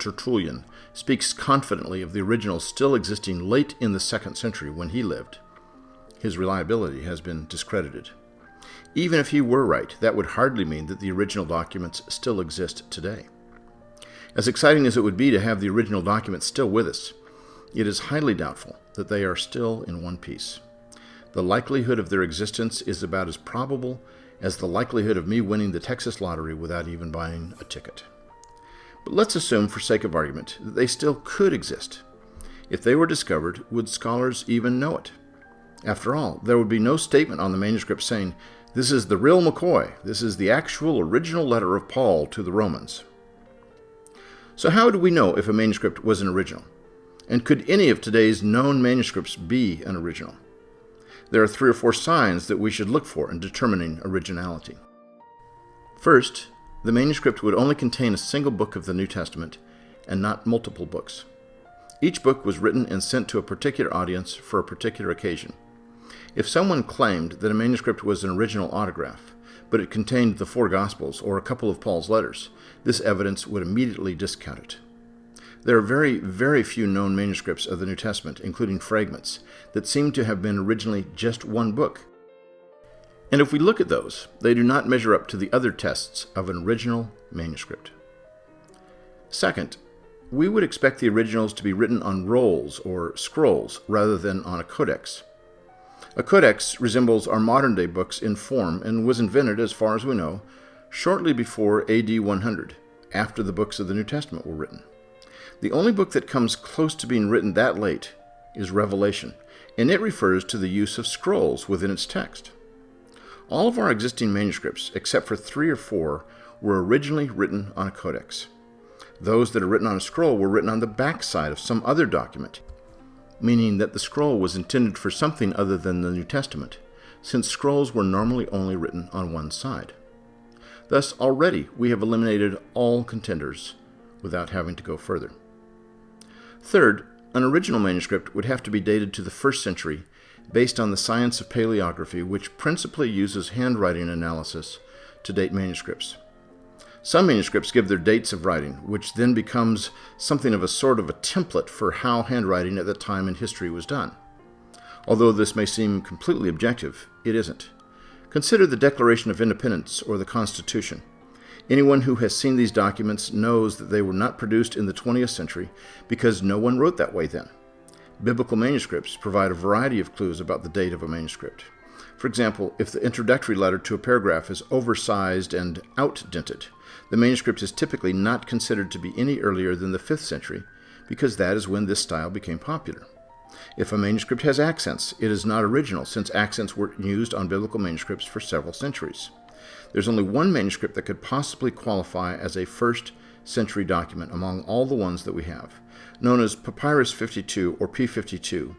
Tertullian speaks confidently of the original still existing late in the 2nd century when he lived. His reliability has been discredited. Even if he were right, that would hardly mean that the original documents still exist today. As exciting as it would be to have the original documents still with us, it is highly doubtful that they are still in one piece. The likelihood of their existence is about as probable as the likelihood of me winning the Texas lottery without even buying a ticket. But let's assume, for sake of argument, that they still could exist. If they were discovered, would scholars even know it? After all, there would be no statement on the manuscript saying, "This is the real McCoy. This is the actual original letter of Paul to the Romans." So how do we know if a manuscript was an original? And could any of today's known manuscripts be an original? There are 3 or 4 signs that we should look for in determining originality. First, the manuscript would only contain a single book of the New Testament and not multiple books. Each book was written and sent to a particular audience for a particular occasion. If someone claimed that a manuscript was an original autograph, but it contained the 4 Gospels or a couple of Paul's letters, this evidence would immediately discount it. There are very, very few known manuscripts of the New Testament, including fragments, that seem to have been originally just one book. And if we look at those, they do not measure up to the other tests of an original manuscript. Second, we would expect the originals to be written on rolls or scrolls rather than on a codex. A codex resembles our modern-day books in form and was invented, as far as we know, shortly before AD 100, after the books of the New Testament were written. The only book that comes close to being written that late is Revelation, and it refers to the use of scrolls within its text. All of our existing manuscripts, except for 3 or 4, were originally written on a codex. Those that are written on a scroll were written on the backside of some other document, meaning that the scroll was intended for something other than the New Testament, since scrolls were normally only written on one side. Thus, already we have eliminated all contenders without having to go further. Third, an original manuscript would have to be dated to the 1st century based on the science of paleography, which principally uses handwriting analysis to date manuscripts. Some manuscripts give their dates of writing, which then becomes something of a sort of a template for how handwriting at that time in history was done. Although this may seem completely objective, it isn't. Consider the Declaration of Independence or the Constitution. Anyone who has seen these documents knows that they were not produced in the 20th century because no one wrote that way then. Biblical manuscripts provide a variety of clues about the date of a manuscript. For example, if the introductory letter to a paragraph is oversized and outdented, the manuscript is typically not considered to be any earlier than the 5th century, because that is when this style became popular. If a manuscript has accents, it is not original, since accents were used on biblical manuscripts for several centuries. There's only one manuscript that could possibly qualify as a 1st century document among all the ones that we have, known as Papyrus 52 or P52.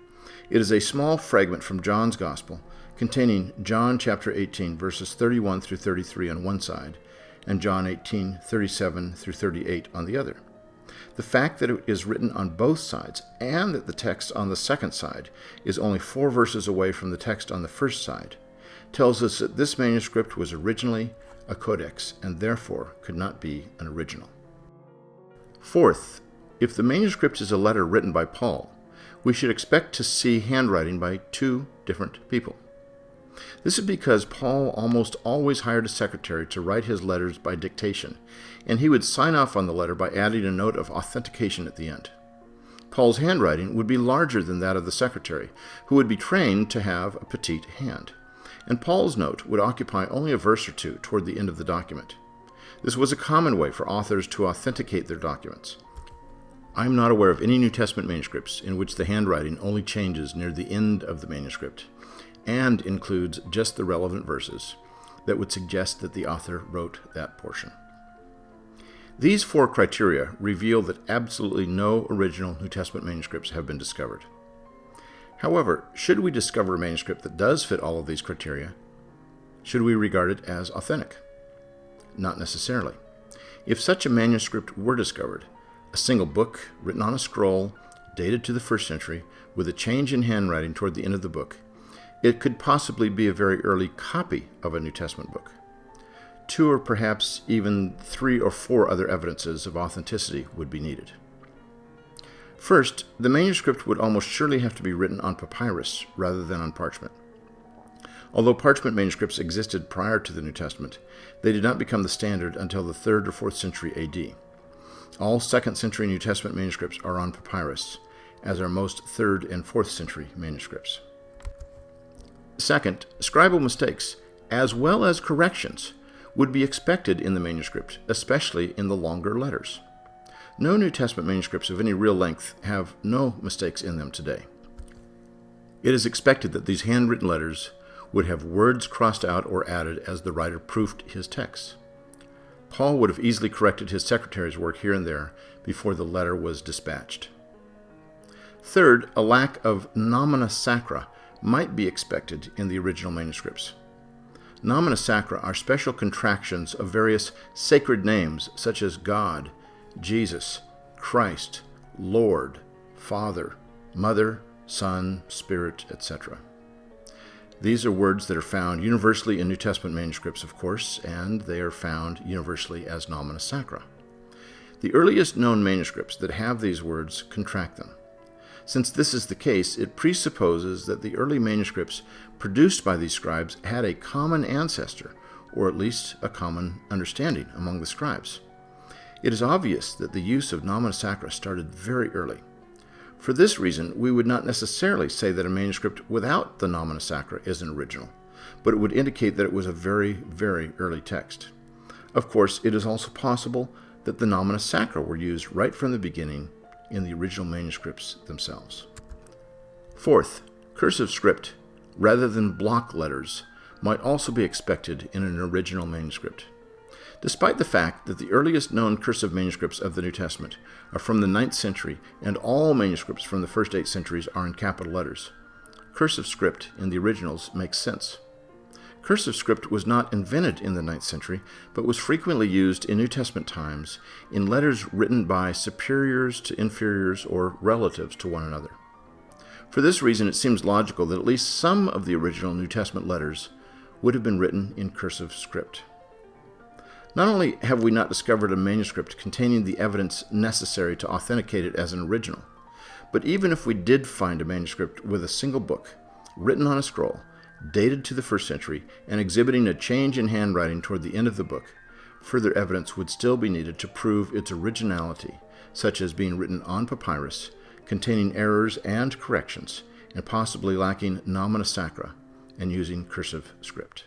It is a small fragment from John's Gospel, containing John chapter 18, verses 31 through 33 on one side, and John 18, 37 through 38 on the other. The fact that it is written on both sides, and that the text on the second side is only 4 verses away from the text on the first side, tells us that this manuscript was originally a codex, and therefore could not be an original. Fourth, if the manuscript is a letter written by Paul, we should expect to see handwriting by 2 different people. This is because Paul almost always hired a secretary to write his letters by dictation, and he would sign off on the letter by adding a note of authentication at the end. Paul's handwriting would be larger than that of the secretary, who would be trained to have a petite hand, and Paul's note would occupy only a verse or 2 toward the end of the document. This was a common way for authors to authenticate their documents. I am not aware of any New Testament manuscripts in which the handwriting only changes near the end of the manuscript, and includes just the relevant verses that would suggest that the author wrote that portion. These 4 criteria reveal that absolutely no original New Testament manuscripts have been discovered. However, should we discover a manuscript that does fit all of these criteria, should we regard it as authentic? Not necessarily. If such a manuscript were discovered, a single book written on a scroll, dated to the 1st century, with a change in handwriting toward the end of the book, it could possibly be a very early copy of a New Testament book. 2 or perhaps even 3 or 4 other evidences of authenticity would be needed. First, the manuscript would almost surely have to be written on papyrus rather than on parchment. Although parchment manuscripts existed prior to the New Testament, they did not become the standard until the 3rd or 4th century AD. All 2nd century New Testament manuscripts are on papyrus, as are most 3rd and 4th century manuscripts. Second, scribal mistakes, as well as corrections, would be expected in the manuscript, especially in the longer letters. No New Testament manuscripts of any real length have no mistakes in them today. It is expected that these handwritten letters would have words crossed out or added as the writer proofed his text. Paul would have easily corrected his secretary's work here and there before the letter was dispatched. Third, a lack of nomina sacra might be expected in the original manuscripts. Nomina sacra are special contractions of various sacred names such as God, Jesus, Christ, Lord, Father, Mother, Son, Spirit, etc. These are words that are found universally in New Testament manuscripts, of course, and they are found universally as nomina sacra. The earliest known manuscripts that have these words contract them. Since this is the case, it presupposes that the early manuscripts produced by these scribes had a common ancestor, or at least a common understanding among the scribes. It is obvious that the use of nomina sacra started very early. For this reason, we would not necessarily say that a manuscript without the nomina sacra is an original, but it would indicate that it was a very, very early text. Of course, it is also possible that the nomina sacra were used right from the beginning in the original manuscripts themselves. Fourth, cursive script, rather than block letters, might also be expected in an original manuscript. Despite the fact that the earliest known cursive manuscripts of the New Testament are from the 9th century and all manuscripts from the first 8 centuries are in capital letters, cursive script in the originals makes sense. Cursive script was not invented in the 9th century, but was frequently used in New Testament times in letters written by superiors to inferiors or relatives to one another. For this reason, it seems logical that at least some of the original New Testament letters would have been written in cursive script. Not only have we not discovered a manuscript containing the evidence necessary to authenticate it as an original, but even if we did find a manuscript with a single book, written on a scroll, dated to the 1st century, and exhibiting a change in handwriting toward the end of the book, further evidence would still be needed to prove its originality, such as being written on papyrus, containing errors and corrections, and possibly lacking nomina sacra, and using cursive script.